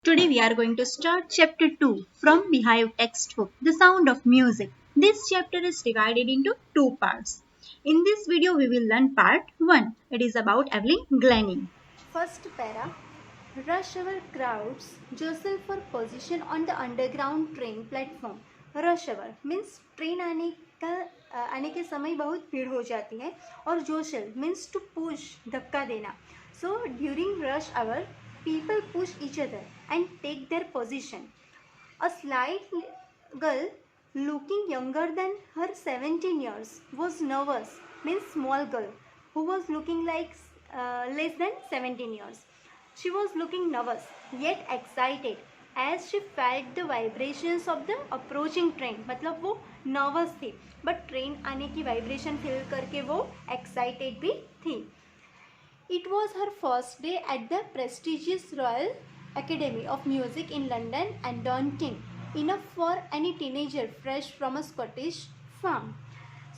Today we are going to start chapter 2 from Beehive textbook, The Sound of Music. This chapter is divided into two parts. In this video we will learn part 1. It is about Evelyn Glennie. First para. Rush hour crowds jostle for position on the underground train platform. Rush hour means train आने के समय बहुत भीड़ हो जाती है और जोशल means to push धक्का देना. So during rush hour people push each other and take their position. A slight girl looking younger than her 17 years was nervous, means small girl who was looking like less than 17 years. She was looking nervous yet excited as she felt the vibrations of the approaching train. मतलब वो nervous थी but train आने की vibration feel करके वो excited भी थी. It was her first day at the prestigious Royal Academy of Music in London and daunting enough for any teenager fresh from a Scottish farm.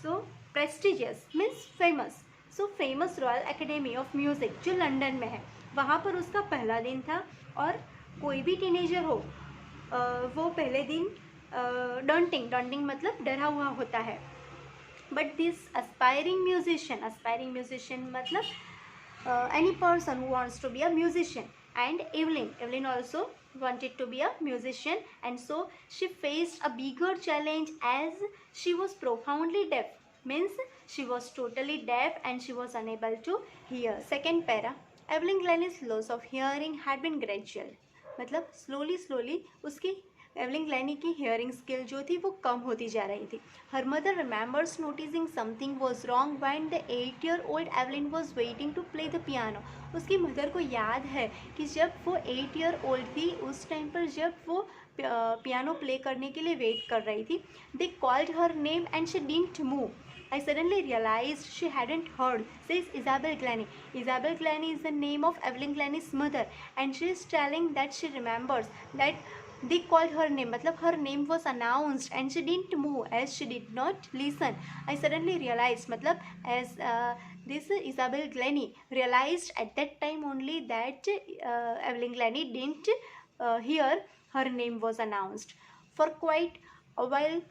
So, prestigious means famous. So, famous Royal Academy of Music जो London में है, वहाँ पर उसका पहला दिन था और कोई भी टीनेजर हो वो पहले दिन daunting मतलब डरा हुआ होता है. But this aspiring musician मतलब any person who wants to be a musician, and Evelyn also wanted to be a musician, and so she faced a bigger challenge as she was profoundly deaf, means she was totally deaf and she was unable to hear. Second para. Evelyn Glennie's loss of hearing had been gradual, मतलब slowly उसकी Evelyn ग्लैनी की hearing skill जो थी वो कम होती जा रही थी. Her mother remembers noticing something was wrong when the 8-year-old Evelyn was waiting to play the piano. उसकी मदर को याद है कि जब वो 8-year-old थी उस टाइम पर जब वो पियानो प्ले करने के लिए वेट कर रही थी. They called her name and she didn't move. I suddenly realized she hadn't heard, says Isabel Glennie. Isabel Glennie is the name of Evelyn Glennie's mother, and she is telling that she remembers that they called her name, मतलब her name was announced and she didn't move as she did not listen. I suddenly realized, मतलब as this Isabel Glennie realized at that time only that Evelyn Glennie didn't hear her name was announced. For quite a while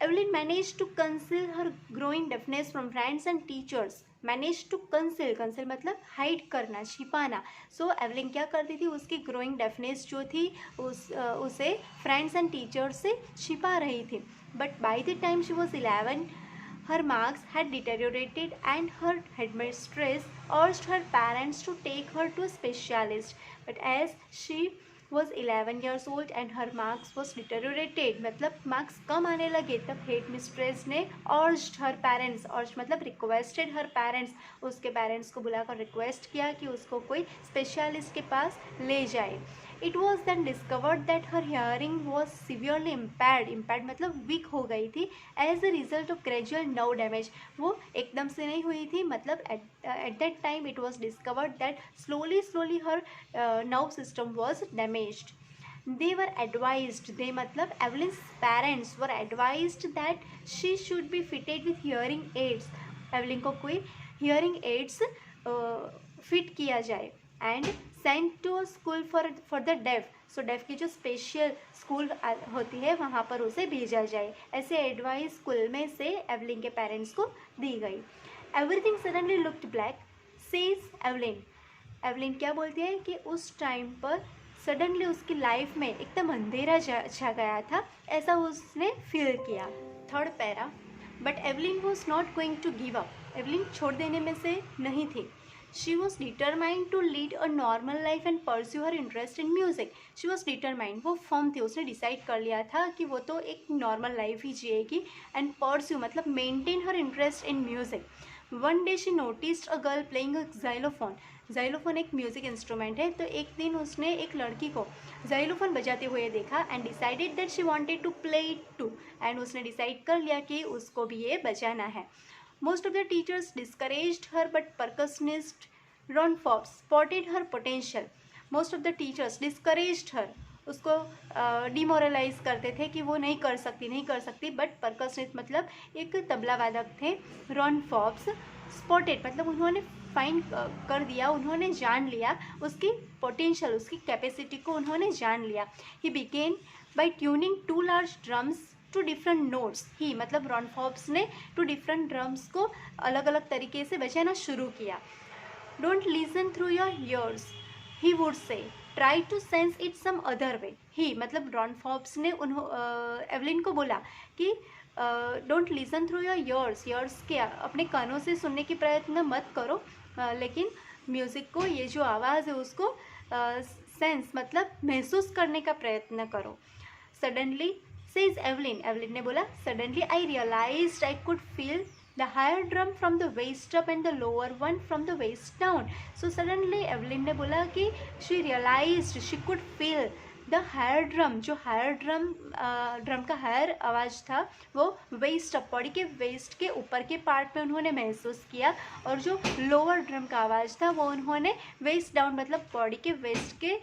Evelyn managed to conceal her growing deafness from friends and teachers. Manage to conceal मतलब hide करना, छिपाना. सो Evelyn क्या करती थी, उसकी growing deafness जो थी उसे फ्रेंड्स एंड टीचर्स से छिपा रही थी. But by the time she was 11 her marks had deteriorated and her headmistress urged her parents to take her to a specialist. But as she was 11 years old and her marks was deteriorated, मतलब marks कम आने लगे, तब head mistress ने urged her parents, urged मतलब requested her parents, उसके parents को बुलाकर request किया कि उसको कोई स्पेशलिस्ट के पास ले जाए. It was then discovered that her hearing was severely impaired मतलब वीक हो गई थी as a result of gradual nerve damage. वो एकदम से नहीं हुई थी, मतलब at that time it was discovered that slowly her nerve system was damaged. They were advised, they मतलब Evelyn's parents were advised that she should be fitted with hearing aids. Evelyn को कोई hearing aids फिट किया जाए and sent to a school for the deaf. So deaf की जो special school होती है वहाँ पर उसे भेजा जाए, ऐसे एडवाइस स्कूल में से एवलिन के पेरेंट्स को दी गई. Everything suddenly looked black, says Evelyn. Evelyn क्या बोलती है कि उस टाइम पर सडनली उसकी लाइफ में एकदम अंधेरा छा गया था, ऐसा उसने फील किया. Third para. But Evelyn was not going to give up. Evelyn छोड़ देने में से नहीं थी. She was determined to lead a normal life and pursue her interest in music. She was determined, वो फर्म थी, उसने डिसाइड कर लिया था कि वो तो एक नॉर्मल लाइफ ही जिएगी. एंड pursue मतलब maintain her interest in music. One day she noticed a girl playing a xylophone. Xylophone एक म्यूजिक इंस्ट्रूमेंट है, तो एक दिन उसने एक लड़की को जाइलोफोन बजाते हुए देखा and decided that she wanted to play it too. And उसने डिसाइड कर लिया कि उसको भी ये बजाना है. Most of the teachers discouraged her, but percussionist Ron Forbes spotted her potential. Most of the teachers discouraged her. उसको डिमोरलाइज करते थे कि वो नहीं कर सकती. बट परकसनिस्ट मतलब एक तबला वादक थे, रॉन फॉब्स, स्पॉटेड मतलब उन्होंने फाइंड कर दिया, उन्होंने जान लिया उसकी पोटेंशियल, उसकी कैपेसिटी को उन्होंने जान लिया। He began by tuning two large drums to different notes. He मतलब रॉन फॉब्स ने टू डिफरेंट ड्रम्स को अलग अलग तरीके से बजाना शुरू किया। Don't listen through your ears, he would say, try to sense it some other way. He मतलब रॉन फॉब्स ने एवलिन को बोला कि don't listen through your ears, ears के अपने कानों से सुनने की प्रयत्न मत करो, लेकिन म्यूज़िक को, ये जो आवाज़ है उसको सेंस मतलब महसूस करने का प्रयत्न करो। सडनली सेज एवलिन, एवलिन ने बोला, suddenly I realised I could feel the higher drum from the waist up and the lower one from the waist down. So suddenly Evelyn ने बोला कि she realized, she could feel the higher drum, जो higher drum का higher आवाज़ था वो waste up, body के waste के ऊपर के पार्ट में उन्होंने महसूस किया, और जो लोअर ड्रम का आवाज़ था वो उन्होंने वेस्ट डाउन मतलब बॉडी के वेस्ट के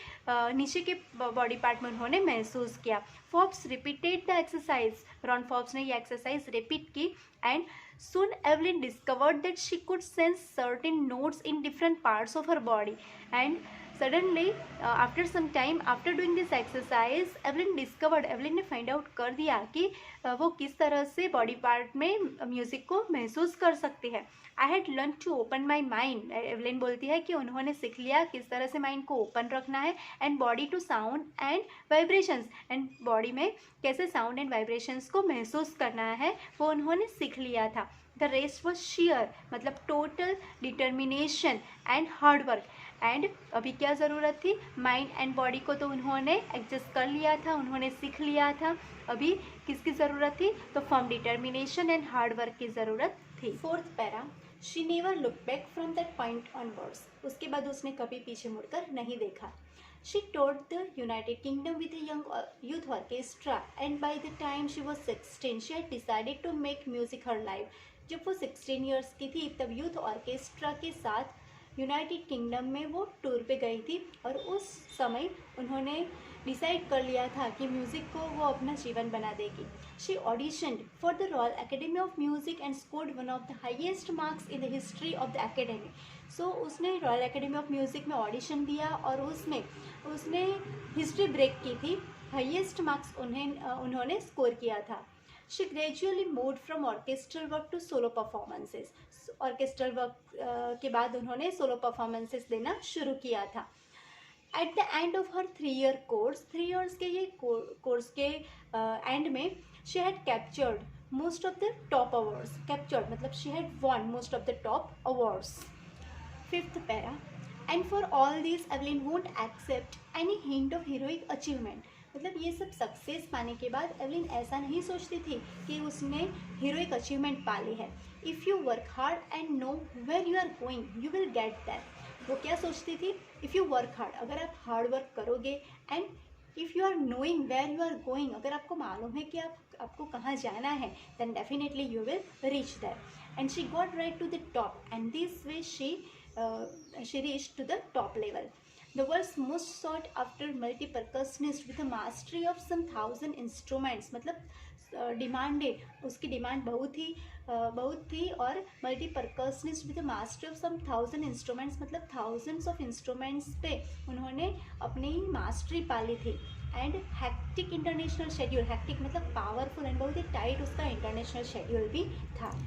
नीचे के बॉडी पार्ट में उन्होंने महसूस किया। Forbes repeated the exercise, Ron Forbes ने ये एक्सरसाइज रिपीट की, and soon Evelyn discovered that she could sense certain notes in different parts of her body. And suddenly after some time, after doing this exercise, Evelyn discovered, Evelyn ने find out कर दिया कि वो किस तरह से body part में music को महसूस कर सकती है। I had learn to open my mind, Evelyn बोलती है कि उन्होंने सीख लिया किस तरह से माइंड को ओपन रखना है, and body to sound and vibrations, and body में कैसे साउंड एंड वाइब्रेशंस को महसूस करना है वो उन्होंने सीख लिया था। द रेस्ट वॉज शेयर मतलब total determination and hard work. And अभी क्या ज़रूरत थी, माइंड एंड बॉडी को तो उन्होंने एडजस्ट कर लिया था, उन्होंने सीख लिया था, अभी किसकी ज़रूरत थी, तो firm determination and hard work की ज़रूरत थी। Fourth para, she never look back from that point onwards, उसके बाद उसने कभी पीछे मुड़कर नहीं देखा। She toured the United Kingdom with a young youth orchestra, and by the time she was 16, she had decided to make music her life. जब वो 16 years की थी तब यूथ ऑर्केस्ट्रा के साथ यूनाइटेड किंगडम में वो टूर पे गई थी, और उस समय उन्होंने डिसाइड कर लिया था कि म्यूज़िक को वो अपना जीवन बना देगी। She auditioned for the Royal Academy of Music and scored one of the highest marks in the history of the academy. So उसने रॉयल एकेडमी ऑफ म्यूज़िक में ऑडिशन दिया और उसमें उसने हिस्ट्री ब्रेक की थी, हाईएस्ट मार्क्स उन्होंने score किया था। She gradually moved from orchestral work to solo performances, orchestral work के बाद उन्होंने सोलो परफॉर्मेंसेस देना शुरू किया था। At the end of her 3-year course, 3 years के ये कोर्स के एंड में she had captured most of the top awards, captured मतलब she had won most of the top awards. Fifth para, and for all this Evelyn won't accept any hint of heroic achievement, मतलब ये सब success पाने के बाद Evelyn ऐसा नहीं सोचती थी कि उसने हीरोइक अचीवमेंट पा ली है। If you work hard and know where you are going you will get that. वो क्या सोचती थी, इफ़ यू वर्क हार्ड, अगर आप हार्ड वर्क करोगे, and if you are knowing where you are going, अगर आपको मालूम है कि आपको कहाँ जाना है, then definitely you will reach that. And she got right to the top, and this way she reached to the top level. The world's most sought after multi-percussionist with a mastery of some 1000 instruments, मतलब demanded, उसकी demand बहुत थी, और multi percussionist with mastery of some 1000 instruments मतलब thousands of instruments पे उन्होंने अपनी mastery पाली थी। And hectic international schedule, hectic मतलब पावरफुल एंड बहुत ही टाइट उसका इंटरनेशनल शेड्यूल भी था।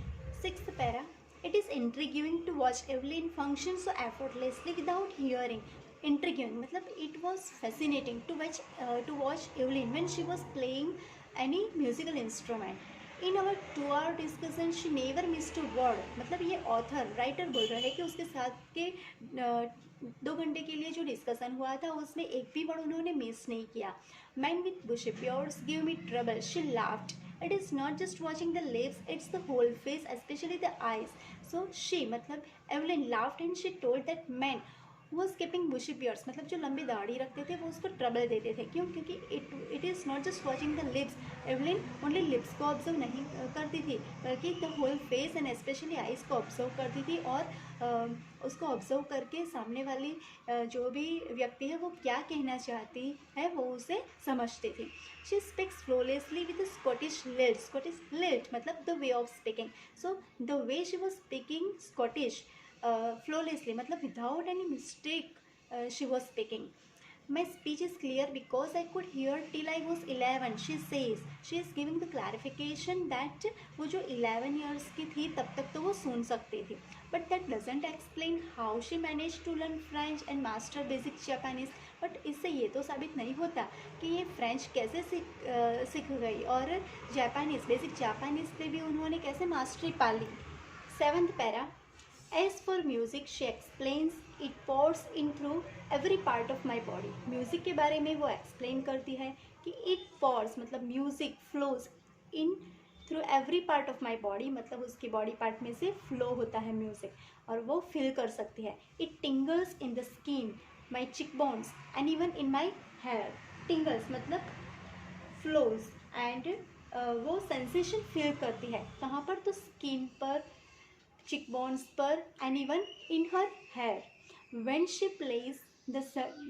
Sixth para, it is intriguing to watch Evelyn function so effortlessly without hearing. Intriguing मतलब it was fascinating to watch Evelyn when she was playing any musical instrument. In our 2-hour discussion she never missed a word, मतलब ये author writer बोल रहा है कि उसके साथ के 2 घंटे के लिए जो डिस्कशन हुआ था उसमें एक भी वर्ड उन्होंने मिस नहीं किया। Man with bushy beards give me trouble, she laughed. It is not just watching the lips, it's the whole face, especially the eyes. So she मतलब Evelyn laughed and she told that man वो skipping बुशी bears मतलब जो लंबी दाढ़ी रखते थे वो उसको ट्रबल देते थे। क्यों? क्योंकि it is not just watching the lips, Evelyn only lips को ऑब्जर्व नहीं करती थी बल्कि the whole face and specially eyes को ऑब्जर्व करती थी, और उसको ऑब्जर्व करके सामने वाली जो भी व्यक्ति है वो क्या कहना चाहती है वो उसे समझती थी। She speaks flawlessly with Scottish lilt, Scottish lilt मतलब the way of speaking. So the way she was speaking Scottish flawlessly, मतलब without any mistake she was speaking. My speech is clear because I could hear till I was 11. She says, she is giving the clarification that वो जो 11 years की थी तब तक तो वो सुन सकती थी. But that doesn't explain how she managed to learn French and master basic Japanese. But इससे ये तो साबित नहीं होता कि ये फ्रेंच कैसे सीख गई और जापानीज़ बेसिक जापानीज़ पे भी उन्होंने कैसे मास्टरी पा ली. 7th para. As for music, she explains it pours in through every part of my body. Music के बारे में वो एक्सप्लेन करती है कि it pours मतलब music flows in through every part of my body, मतलब उसकी बॉडी पार्ट में से फ्लो होता है म्यूज़िक और वो फील कर सकती है. It tingles in the skin, my cheekbones and even in my hair. tingles मतलब flows and वो सेंसेशन फील करती है. कहाँ पर? तो स्किन पर, cheekbones पर and even in her hair. When she plays the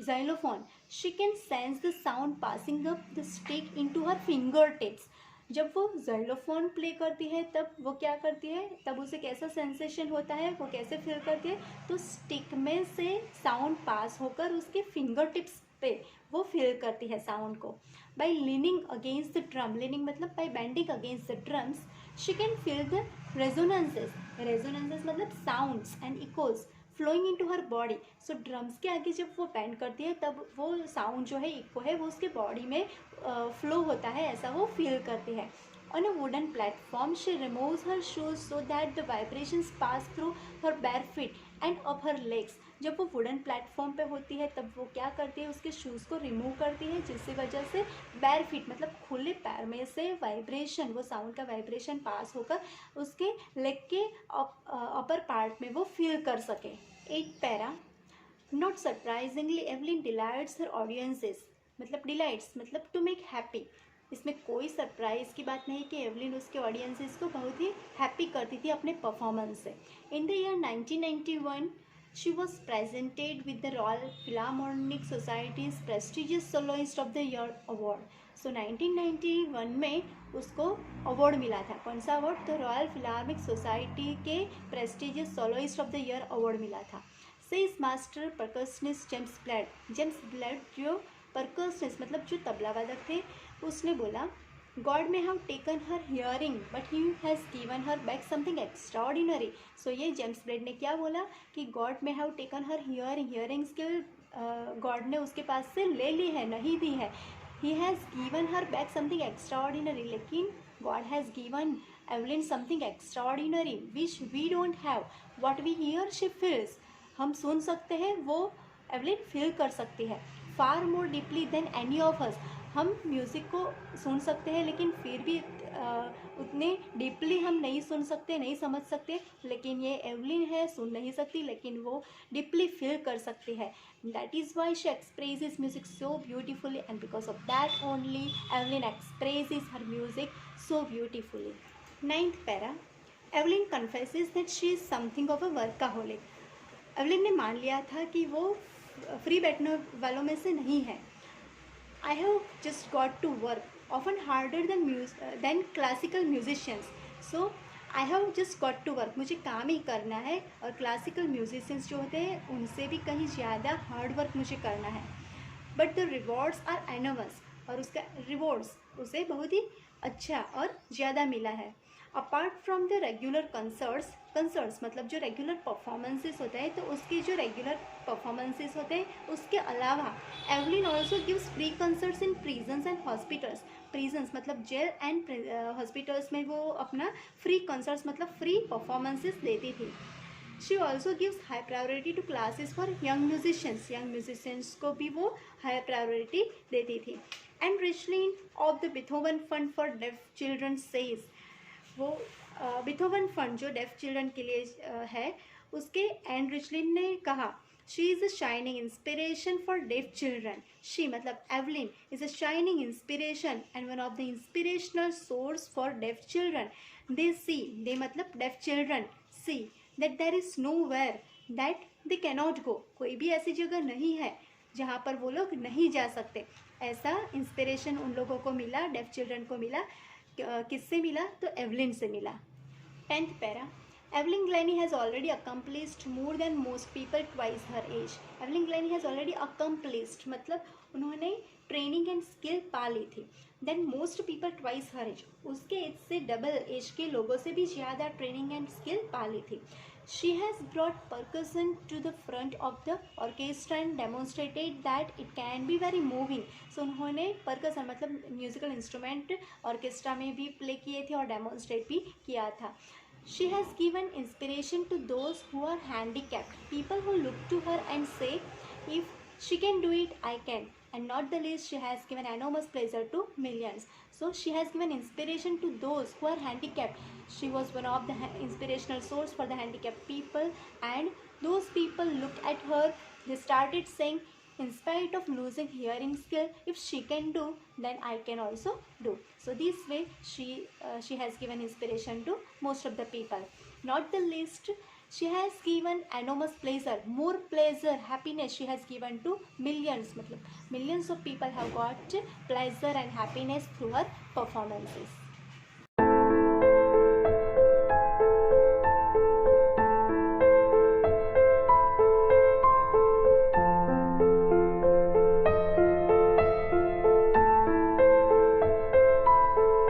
xylophone, she can sense the sound passing up the stick into her fingertips. जब वो xylophone प्ले करती है तब वो क्या करती है, तब उसे कैसा सेंसेशन होता है, वो कैसे फील करती है, तो स्टिक में से साउंड पास होकर उसके फिंगर टिप्स पे वो फील करती है साउंड को. By leaning against the drum, leaning मतलब by bending against the drums, she can feel the resonances मतलब sounds and echoes flowing into her body. So drums के आगे जब वो बैंड करती है तब वो साउंड जो है इको है वो उसके बॉडी में फ्लो होता है, ऐसा वो फील करती है. On a wooden platform, she removes her shoes so that the vibrations pass through her bare feet and up her legs. जब वो वुडन प्लेटफॉर्म पे होती है तब वो क्या करती है, उसके शूज़ को रिमूव करती है जिसकी वजह से बैर फीट मतलब खुले पैर में से वाइब्रेशन, वो साउंड का वाइब्रेशन पास होकर उसके लेग के अपर पार्ट में वो फील कर सके. 8th para. Not surprisingly Evelyn delights her audiences, मतलब डिलाइट्स मतलब टू मेक हैप्पी. इसमें कोई सरप्राइज़ की बात नहीं कि एवलिन उसके ऑडियंसेस को बहुत ही हैप्पी करती थी अपने परफॉर्मेंस से. In the year 1991 she was presented with the Royal Philharmonic Society's prestigious Soloist of the Year award. So 1991 में उसको अवार्ड मिला था. कौन सा अवार्ड? तो रॉयल फिलार्मिक सोसाइटी के prestigious soloist of the year award मिला था. Says master percussionist James blood जो परकशनिस्ट मतलब जो तबला वादक थे, उसने बोला, God may have taken her hearing, but He has given her back something extraordinary. So ये जेम्स ब्लेड ने क्या बोला कि God may have taken her hearing skill God ने उसके पास से ले ली है, नहीं दी है. He has given her back something extraordinary, लेकिन God has given Evelyn something extraordinary which we don't have. What we hear she feels. हम सुन सकते हैं, वो एवलिन फील कर सकती है. Far more deeply than any of us. हम music को सुन सकते हैं लेकिन फिर भी उतने डीपली हम नहीं सुन सकते, नहीं समझ सकते, लेकिन ये एवलिन है, सुन नहीं सकती लेकिन वो डीपली फील कर सकती है. That is why she expresses music so beautifully and because of that only Evelyn expresses her music so beautifully. 9th para. Evelyn confesses that she is something of a workaholic. Evelyn ने मान लिया था कि वो free बैठने वालों में से नहीं है. I have just got to work, often harder than classical musicians. So I have just got to work. मुझे काम ही करना है और क्लासिकल म्यूजिशियंस जो होते हैं उनसे भी कहीं ज़्यादा हार्ड वर्क मुझे करना है. But the rewards are enormous, और उसका रिवॉर्ड्स उसे बहुत ही अच्छा और ज़्यादा मिला है. Apart from the regular concerts मतलब जो रेगुलर परफॉर्मेंसेस होते हैं, तो उसके जो रेगुलर परफॉर्मेंसेस होते हैं उसके अलावा Evelyn also gives free concerts in prisons and hospitals. Prisons मतलब जेल एंड हॉस्पिटल्स में वो अपना फ्री कंसर्ट्स मतलब फ्री परफॉर्मेंसेस देती थी. She also gives high priority to classes for young musicians को भी वो हाई प्रायोरिटी देती थी. And Richlin of the Beethoven fund for deaf children says, वो बिथोवन फंड जो डेफ चिल्ड्रन के लिए है, उसके एंड रिचलिन ने कहा, she is a shining inspiration for deaf children. She मतलब Evelyn is a shining inspiration and one of the inspirational source for deaf children. They मतलब deaf children see that there is nowhere that they cannot go. कोई भी ऐसी जगह नहीं है जहाँ पर वो लोग नहीं जा सकते. ऐसा इंस्पिरेशन उन लोगों को मिला, डेफ चिल्ड्रन को मिला. किससे मिला? तो एवलिन से मिला. 10th para. Evelyn Glennie has already accomplished more than most people twice her age. Evelyn Glennie has already accomplished मतलब उन्होंने ट्रेनिंग एंड स्किल पा ली थी. देन मोस्ट पीपल ट्वाइस हर एज, उसके एज से डबल एज के लोगों से भी ज़्यादा ट्रेनिंग एंड स्किल पा ली थी. She has brought percussion to the front of the orchestra and demonstrated that it can be very moving. So उन्होंने percussion मतलब म्यूजिकल इंस्ट्रूमेंट ऑर्केस्ट्रा में भी प्ले किए थे और डेमोन्स्ट्रेट भी किया था. She has given inspiration to those who are handicapped, people who look to her and say, if she can do it, I can. And not the least, she has given enormous pleasure to millions. So she has given inspiration to those who are handicapped. She was one of the inspirational source for the handicapped people, and those people looked at her. They started saying, in spite of losing hearing skill, if she can do, then I can also do. So this way she has given inspiration to most of the people. Not the least, she has given enormous pleasure, more pleasure, happiness she has given to millions. मतलब millions of people have got pleasure and happiness through her performances.